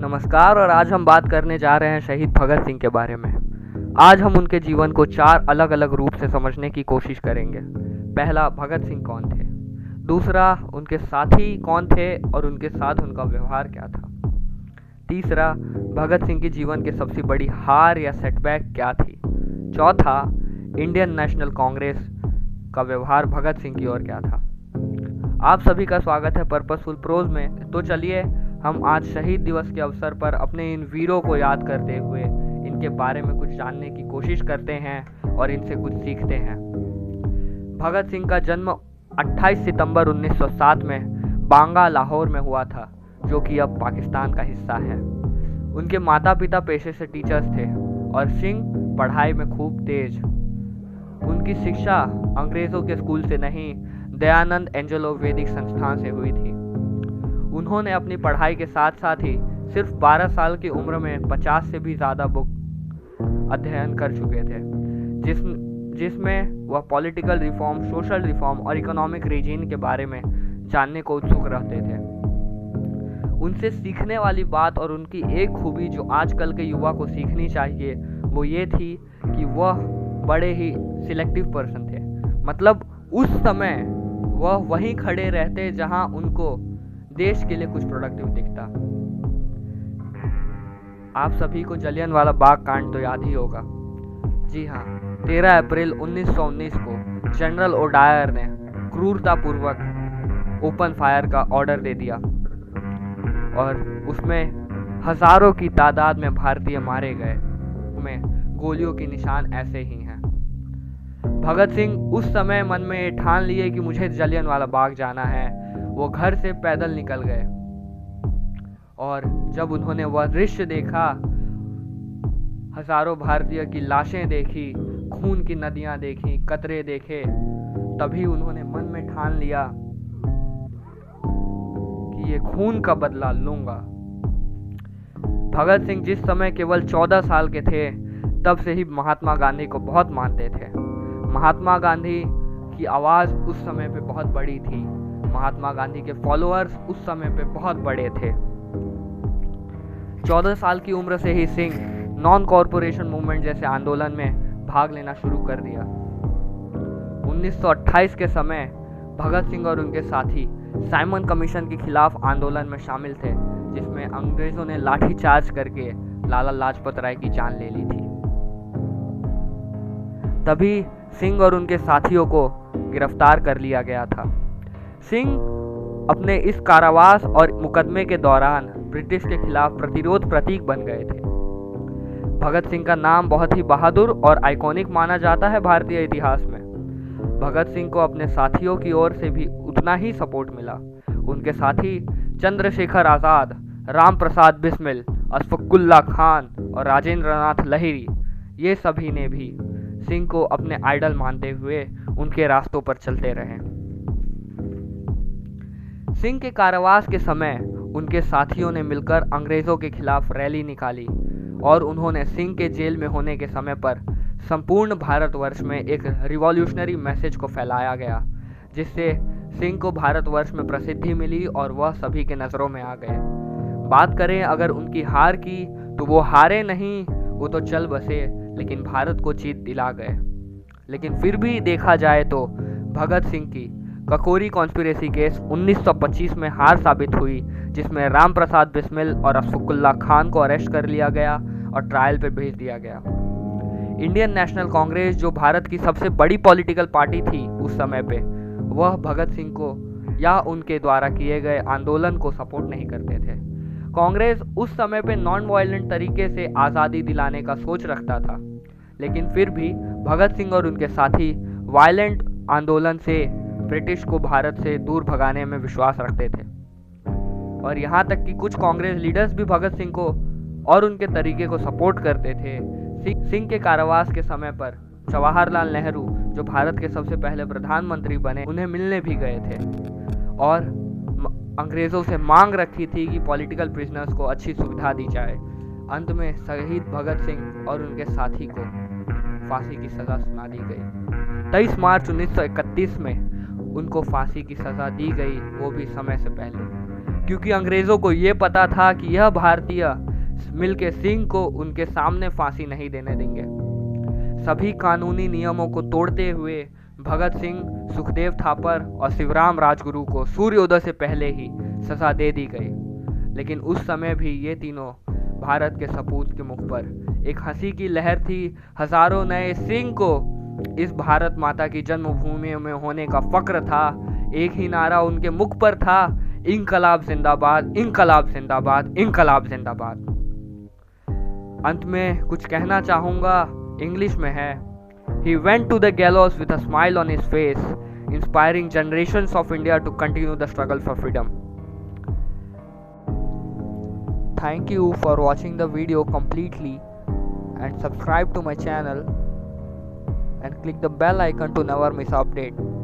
नमस्कार। और आज हम बात करने जा रहे हैं शहीद भगत सिंह के बारे में। आज हम उनके जीवन को 4 अलग अलग रूप से समझने की कोशिश करेंगे। पहला, भगत सिंह कौन थे। दूसरा, उनके साथी कौन थे और उनके साथ उनका व्यवहार क्या था। तीसरा, भगत सिंह के जीवन की सबसे बड़ी हार या सेटबैक क्या थी। चौथा, इंडियन नेशनल कांग्रेस का व्यवहार भगत सिंह की ओर क्या था। आप सभी का स्वागत है पर्पसफुल प्रोज में। तो चलिए हम आज शहीद दिवस के अवसर पर अपने इन वीरों को याद करते हुए इनके बारे में कुछ जानने की कोशिश करते हैं और इनसे कुछ सीखते हैं। भगत सिंह का जन्म 28 सितंबर 1907 में बांगा, लाहौर में हुआ था, जो कि अब पाकिस्तान का हिस्सा है। उनके माता पिता पेशे से टीचर्स थे और सिंह पढ़ाई में खूब तेज। उनकी शिक्षा अंग्रेज़ों के स्कूल से नहीं, दयानंद एंजेलो वैदिक संस्थान से हुई थी। उन्होंने अपनी पढ़ाई के साथ साथ ही सिर्फ 12 साल की उम्र में 50 से भी ज़्यादा बुक अध्ययन कर चुके थे, जिसमें वह पॉलिटिकल रिफॉर्म, सोशल रिफॉर्म और इकोनॉमिक रीजन के बारे में जानने को उत्सुक रहते थे। उनसे सीखने वाली बात और उनकी एक खूबी जो आजकल के युवा को सीखनी चाहिए वो ये थी कि वह बड़े ही सिलेक्टिव पर्सन थे। मतलब उस समय वह वहीं खड़े रहते जहां उनको देश के लिए कुछ प्रोडक्टिव दिखता। आप सभी को जलियांवाला बाग कांड तो याद ही होगा। जी हाँ, 13 अप्रैल 1919 को जनरल ओडायर ने क्रूरतापूर्वक ओपन फायर का ऑर्डर दे दिया और उसमें हजारों की तादाद में भारतीय मारे गए। में गोलियों के निशान ऐसे ही हैं। भगत सिंह उस समय मन में ठान लिए कि मुझे जलियांवाला बाग जाना है। वो घर से पैदल निकल गए और जब उन्होंने वह दृश्य देखा, हजारों भारतीय की लाशें देखी, खून की नदियां देखी, कतरे देखे, तभी उन्होंने मन में ठान लिया कि ये खून का बदला लूंगा। भगत सिंह जिस समय केवल 14 साल के थे, तब से ही महात्मा गांधी को बहुत मानते थे। महात्मा गांधी की आवाज उस समय पे बहुत बड़ी थी। महात्मा गांधी के फॉलोअर्स उस समय पे बहुत बड़े थे। 14 साल की उम्र से ही सिंह नॉन कॉरपोरेशन मूवमेंट जैसे आंदोलन में भाग लेना शुरू कर दिया। 1928 के समय भगत सिंह और उनके साथी साइमन कमीशन के खिलाफ आंदोलन में शामिल थे, जिसमें अंग्रेजों ने लाठीचार्ज करके लाला लाजपत राय की जान ले ली थी। तभी सिंह और उनके साथियों को गिरफ्तार कर लिया गया था। सिंह अपने इस कारावास और मुकदमे के दौरान ब्रिटिश के खिलाफ प्रतिरोध प्रतीक बन गए थे। भगत सिंह का नाम बहुत ही बहादुर और आइकॉनिक माना जाता है भारतीय इतिहास में। भगत सिंह को अपने साथियों की ओर से भी उतना ही सपोर्ट मिला। उनके साथी चंद्रशेखर आज़ाद, राम प्रसाद बिस्मिल, अशफाकुल्लाह खान और राजेंद्र नाथ लाहिरी, ये सभी ने भी सिंह को अपने आइडल मानते हुए उनके रास्तों पर चलते रहे। सिंह के कारावास के समय उनके साथियों ने मिलकर अंग्रेजों के खिलाफ रैली निकाली और उन्होंने सिंह के जेल में होने के समय पर संपूर्ण भारतवर्ष में एक रिवॉल्यूशनरी मैसेज को फैलाया गया, जिससे सिंह को भारतवर्ष में प्रसिद्धि मिली और वह सभी के नज़रों में आ गए। बात करें अगर उनकी हार की, तो वो हारे नहीं, वो तो चल बसे, लेकिन भारत को जीत दिला गए। लेकिन फिर भी देखा जाए तो भगत सिंह की ककोरी कॉन्स्पिरेसी केस 1925 में हार साबित हुई, जिसमें राम प्रसाद बिस्मिल और अशफाकुल्लाह खान को अरेस्ट कर लिया गया और ट्रायल पर भेज दिया गया। इंडियन नेशनल कांग्रेस, जो भारत की सबसे बड़ी पॉलिटिकल पार्टी थी उस समय पे, वह भगत सिंह को या उनके द्वारा किए गए आंदोलन को सपोर्ट नहीं करते थे। कांग्रेस उस समय पे नॉन वायलेंट तरीके से आज़ादी दिलाने का सोच रखता था, लेकिन फिर भी भगत सिंह और उनके साथी वायलेंट आंदोलन से ब्रिटिश को भारत से दूर भगाने में विश्वास रखते थे। और यहाँ तक कि कुछ कांग्रेस लीडर्स भी भगत सिंह को और उनके तरीके को सपोर्ट करते थे। सिंह के कारावास के समय पर जवाहरलाल नेहरू, जो भारत के सबसे पहले प्रधानमंत्री बने, उन्हें मिलने भी गए थे और अंग्रेज़ों से मांग रखी थी कि पॉलिटिकल प्रिजनर्स को अच्छी सुविधा दी जाए। अंत में शहीद भगत सिंह और उनके साथी को फांसी की सज़ा सुना दी गई। 23 मार्च 1931 में उनको फांसी की सज़ा दी गई, वो भी समय से पहले। क्योंकि अंग्रेज़ों को ये पता था कि यह भारतीय मिलके सिंह को उनके सामने फांसी नहीं देने देंगे। सभी कानूनी नियमों को तोड़ते हुए भगत सिंह, सुखदेव थापर और शिवराम राजगुरु को सूर्योदय से पहले ही सजा दे दी गई। लेकिन उस समय भी ये तीनों भारत के सपूत के मुख पर एक हंसी की लहर थी। हजारों नए सिंह को इस भारत माता की जन्मभूमि में होने का फक्र था। एक ही नारा उनके मुख पर था, इंकलाब जिंदाबाद, इंकलाब जिंदाबाद, इंकलाब जिंदाबाद। अंत में कुछ कहना चाहूँगा, इंग्लिश में है, He went to the gallows with a smile on his face, inspiring generations of India to continue the struggle for freedom. Thank you for watching the video completely and subscribe to my channel and click the bell icon to never miss update.